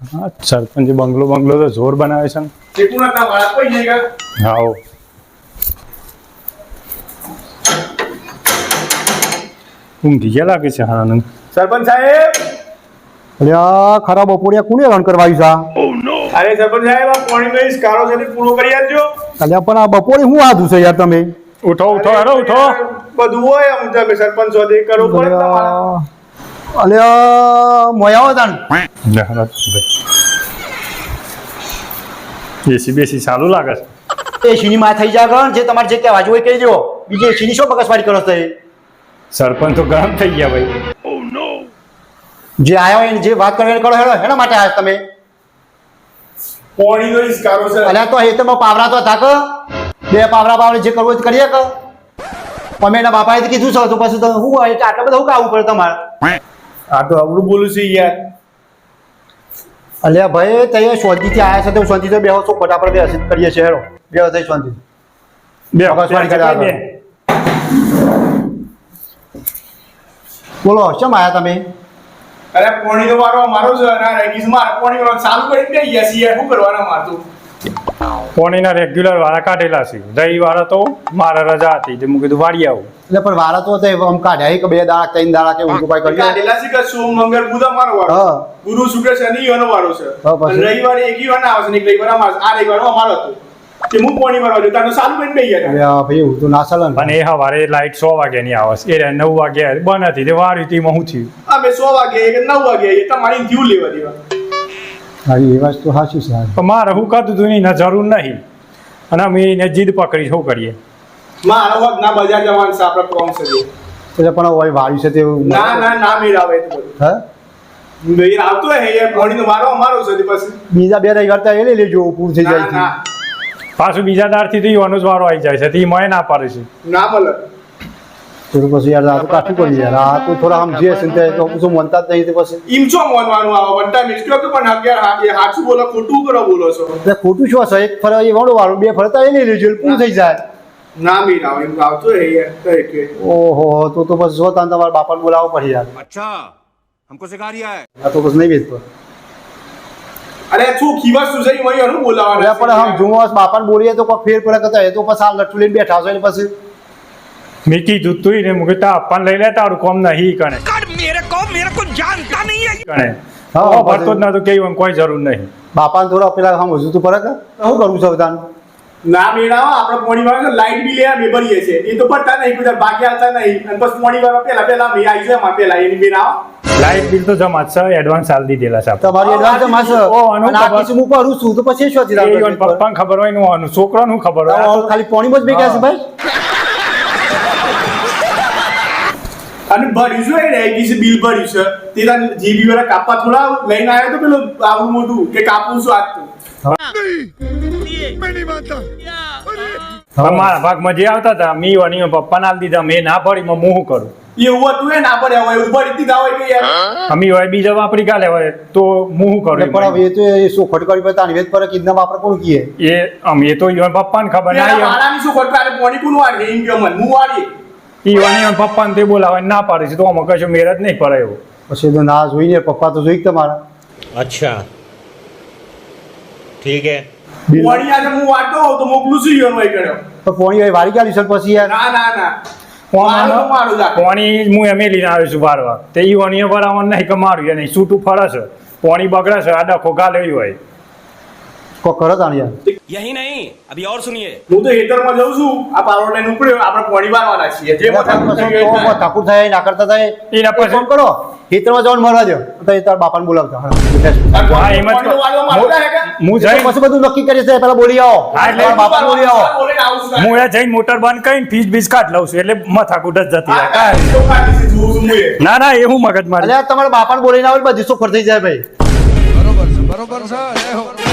હા સરપંચ બંગલો તો જોર બનાવે છે ચેકુના વાળા કોઈ નહીં ગા હા ઊંઘી ગયા લાગે છે હા સરપંચ સાહેબ અલ્યા ખરા બપોરિયા કોને રન કરવાયું છે અરે સરપંચ સાહેબ આ પાણીનો ઇસ્કારો છે તે પૂરો કરી આલજો અલ્યા પણ આ બપોરે શું આધું છે યાર તમે ઉઠો હેરો ઉઠો બધું હોય આમ તમે સરપંચ જોડે કરવું પડે તમારે અલ્યા મોયાવો તાણ એસી બેસી સારું લાગે છે એ શીની માં થઈ જાય જે તમારે જે કહેવા હોય કહી દો બીજી શીની શું બકસવાડી કરો છો સરપંચ તો ગરમ થઈ ગયા ભાઈ જે આયા હોય એને જે વાત કરો એને કરો હેડો એના માટે આવ્યા તમે પાણીનો ઇસ્કારો છે અલ્યા તો એ તો પાવરા તો થાક બે પાવરા જે કરવું હોય તે કરીએ કે અમે એના બાપાએ કીધું છે તો પછી તો શું હોય આટલા બધા શું કાવું પડે તમારે આ તો અવળું બોલું છે યાર અલ્યા ભાઈ તે શાંતિથી આવ્યા છે તો શાંતિથી બેહો છો ફટાફટ બે હસીત કરીએ છીએ હેડો બે થઈ શાંતિ બે બકસવાડી કરી આગળ. બોલો શેમ આયા તમે અરે પાણીનો વારો અમારો છે અને રેગીસ માં પાણી વાળો ચાલુ કરી દે યાર યાર શું કરવાના મારતું પોણીના રેગ્યુલર વાળા કાઢેલા છે રવિવાર તો મારા રજા હતી તે હું કીધું વાળી આવું એટલે પણ વારા તો આમ કાઢ્યા કે બે દાડા ત્રણ દાડા કે ઊંધું કોઈ કરી કાઢેલા છે કે સોમ મંગળ બુધ અમારો વારો હા ગુરુ શુક્ર શનિ એનો વારો છે હા, પછી? અને રવિવારે એક વાર ના આવે છે ને એક રવિવાર અમારો આ રવિવાર અમારો હતો કે હું પાણી વાળો હતો તાનો ચાલુ કરીને બેહી ગયા અલ્યા ભાઈ એવું તો ના ચાલે ને અને એ સવારે લાઈટ 100 વાગ્યાની આવે છે એ 9 વાગ્યા બંધ હતી તે વાળી તેમાં શું થયું અમે 100 વાગે કે 9 વાગે એ તમારી જીવ લેવા દેવા હા એ વસ્તુ સાચી છે પણ મારે હું કરતું હતું એની જરૂર નહીં અને અમે એને જીદ પકડી શું કરીએ મારો વખત ના બજાર જવાનું છે આપણે પ્રોમ છે એટલે પણ હોય વાળ્યું છે તે ના મેળ આવે તો બધું હે મેળ આવતો હે યાર પાણીનો વારો અમારો છે તે પછી બીજા બે રવિવાર તો એ લઈ લેજો પૂરું થઈ જાય ના પાછું બીજા દારથી તો એવાનો જ વારો આવી જાય છે તે મને ના પાડે છે ના મળે તો પછી યાર આ તો કાઠું કરી યાર આ તો થોડા સમજીએ છે ને તો શું મનતા જ નહીં તે પછી ઈમ છો મોનવાનું આવો વંટા મિસ્ટેક તો પણ અગિયાર હાચું બોલો ખોટું કરો બોલો છો એટલે ખોટું શું છે એક ફરે એ વાળું વાળું બે ફરતા એ લઈ લેજો એટલે પૂરું થઈ જાય ના મેળ આવે એમ આવતો હે યાર કઈ કે ઓહો તો પછી જો તાન તમારા બાપાને બોલાવવો પડે યાર अच्छा हमको सिखा रिया है આ તો પછી નહીં વેચતો અરે શું ખીવા સુસઈ વહી અનુ બોલાવાના એટલે પણ હમ જુઓ બાપાને બોલીએ તો કોઈ ફેર પડે કરતા એ તો પછી આ લઠ્ઠું લઈને બેઠા છો એટલે પછી મેં કીધું તું ને મુકે તાપન લઈ લે તારું કોમ નહીં કણે मेरे को जानता नहीं है કણે હા, હા ભરતો જ ના તો કેવું કોઈ જરૂર નહીં બાપાને થોડા પેલા હમ હજુ તો પડે કે શું કરવું છે બધાને ના મેળ આવે આપણે પોણી વાળા લાઈટ બિલ એ ભરીએ છે એ તો પડતા નહીં બધા બાકી આવતા નહીં અને પછી પોણી વાળા પેલા મેં આવી જાય માં પેલા એની મેળ આવે લાઈટ બિલ તો જમા છે એડવાન્સ આલ દીધેલા છે આપણે. તમારી એડવાન્સ માં છે ઓ, આનું અને આ ખબર. કિસ્સો હું કરું છું તો પછી શું એ ઈવન પપ્પાને ખબર હોય નું આનું છોકરાનું ખબર હોય આ તો ખાલી પાણીમાં જ ભેગા છે ભાઈ અને ભર્યું છે ને એક દિવસે બિલ ભર્યું છે તે તાર જીબી વાળા કાપા થોડા લઈને આવ્યો તો પેલો આવું મોટું કે કાપું છું આજ તું પણ મારા ભાગમાં જે આવતા હતા મી વાની પપ્પાને આલ દીધા મેં ના પડી હું શું કરું એવું હતું એ ના પડે હવે એવું ભરી દીધા હોય કે યાર અમી હોય બીજા વાપરી કાલે હોય તો હું શું કરું પણ હવે એ તો એ શું ખોટ કરી પડતા નિવેદ પર કિડના વાપર કોણ કીએ એ અમે તો ઈવન પપ્પાને ખબર પેલા ના વાળાની શું ખોટ આરે પોણી કોનું વાળી એમ કે મન હું વાળી ઈવન પપ્પાને તે બોલાવે ના પાડે છે તો અમે કશું મેર જ નહીં પડે એવું પછી તો ના જોઈને પપ્પા તો જોઈ તમારા अच्छा ठीक है પોણી આજે હું વાળતો હોઉં તો મોકલું છું ઈવન હોય કર્યો તો પોણી હોય વાળી ક્યાં લીસર પછી યાર ના મારું જા પાણી હું એમ લઈને આવ્યો છું બારવા તે ઈવન એ બરાબર નહીં કે મારું એ નહીં છૂટું ફરે છે પાણી બગડે છે આ ડખો ગાલે હોય કો કરો તાણ યાર यही नहीं અભી और सुनिए હું તો હેતરમાં જઉં છું આ પાવર લાઈન ઉપડ્યો આપણે પોણી વાળવાના છીએ જે મથા ઠાકુર થાય ના કરતા થાય એના પછી- ફોન કરો ખેતરમાં જવાનું મરવા દો તો એ તાર બાપાને બોલાવતા હા હા, એમ જ કહું. હું જઈ પછી બધું નક્કી કરી છે પેલા બોલી આવો હા, એટલે તારા બાપાને બોલી આવો હું એ જઈને મોટર બંધ કરીને ફીસ બીસ કાઢ લઉં છું એટલે માથાકૂટ જ જતી રહે કાંઈ. ના ના એ હું મગજ મારી અલ્યા તમારા બાપાને બોલીને આવે બધી શું ફર થઈ જાય ભાઈ बरोबर से